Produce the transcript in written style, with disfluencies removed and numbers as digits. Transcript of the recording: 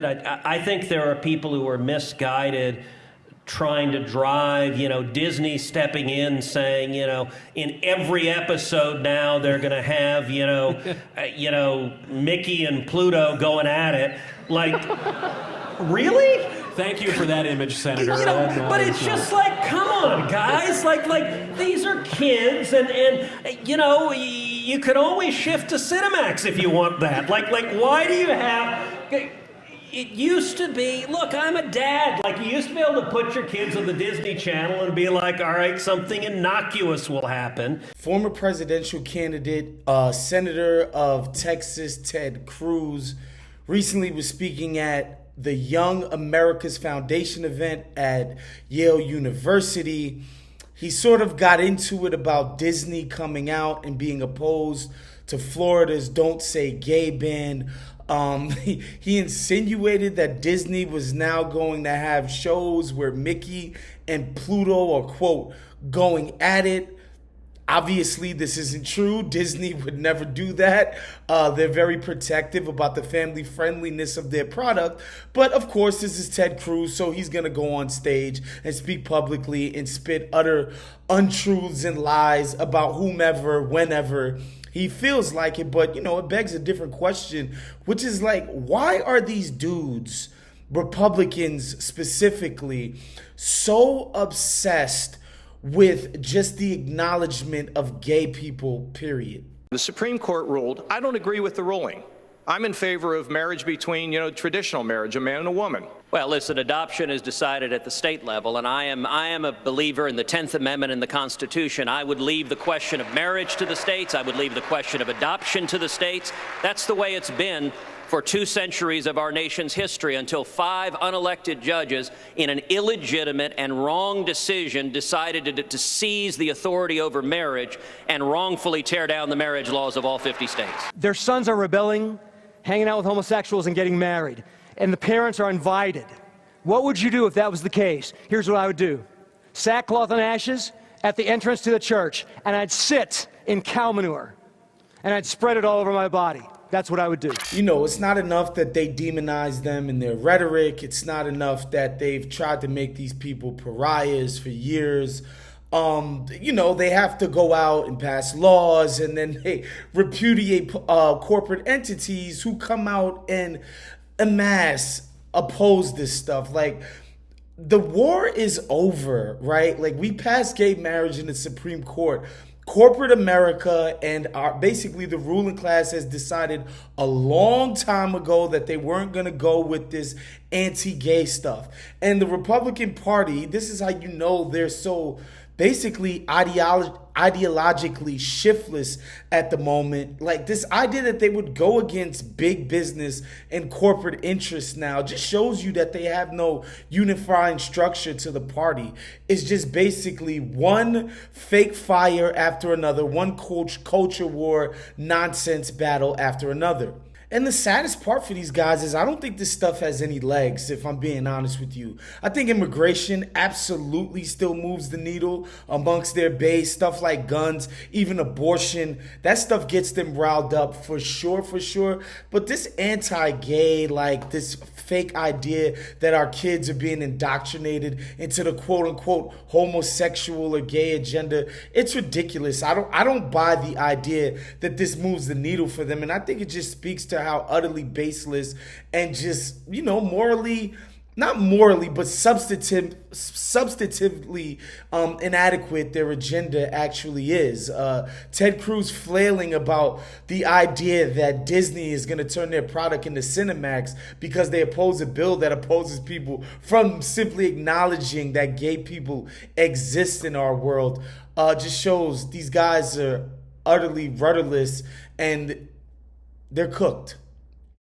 I think there are people who are misguided trying to drive, Disney stepping in saying, in every episode now they're going to have, Mickey and Pluto going at it. Like, really? Thank you for that image, Senator. But it's just like, come on, guys. Like these are kids, and you could always shift to Cinemax if you want that. Like, why do you have? It used to be, look, I'm a dad. Like, you used to be able to put your kids on the Disney Channel and be like, all right, something innocuous will happen. Former presidential candidate, Senator of Texas, Ted Cruz, recently was speaking at the Young America's Foundation event at Yale University. He sort of got into it about Disney coming out and being opposed to Florida's Don't Say Gay ban. He insinuated that Disney was now going to have shows where Mickey and Pluto are, quote, going at it. Obviously, this isn't true. Disney would never do that. They're very protective about the family friendliness of their product. But of course, this is Ted Cruz, so he's going to go on stage and speak publicly and spit utter untruths and lies about whomever, whenever he feels like it. But, it begs a different question, which is like, why are these dudes, Republicans specifically, so obsessed with just the acknowledgement of gay people, period? The Supreme Court ruled. I don't agree with the ruling. I'm in favor of marriage between, traditional marriage, a man and a woman. Well, listen, adoption is decided at the state level, and I am a believer in the 10th Amendment in the Constitution. I would leave the question of marriage to the states. I would leave the question of adoption to the states. That's the way it's been for 2 centuries of our nation's history, until 5 unelected judges in an illegitimate and wrong decision decided to seize the authority over marriage and wrongfully tear down the marriage laws of all 50 states. Their sons are rebelling, hanging out with homosexuals and getting married, and the parents are invited. What would you do if that was the case? Here's what I would do. Sackcloth and ashes at the entrance to the church, and I'd sit in cow manure, and I'd spread it all over my body. That's what I would do. It's not enough that they demonize them in their rhetoric. It's not enough that they've tried to make these people pariahs for years. They have to go out and pass laws, and then they repudiate corporate entities who come out and en masse oppose this stuff. Like, the war is over, right? Like, we passed gay marriage in the Supreme Court. Corporate America and basically the ruling class has decided a long time ago that they weren't going to go with this anti-gay stuff. And the Republican Party, this is how you know they're so basically ideologically shiftless at the moment. Like, this idea that they would go against big business and corporate interests now just shows you that they have no unifying structure to the party. It's just basically one fake fire after another, one culture war nonsense battle after another. And the saddest part for these guys is I don't think this stuff has any legs, if I'm being honest with you. I think immigration absolutely still moves the needle amongst their base. Stuff like guns, even abortion, that stuff gets them riled up for sure. But this anti-gay, like this fake idea that our kids are being indoctrinated into the quote-unquote homosexual or gay agenda, it's ridiculous. I don't buy the idea that this moves the needle for them. And I think it just speaks to how utterly baseless and just, morally, not morally, but substantively inadequate their agenda actually is. Ted Cruz flailing about the idea that Disney is going to turn their product into Cinemax because they oppose a bill that opposes people from simply acknowledging that gay people exist in our world, just shows these guys are utterly rudderless and they're cooked.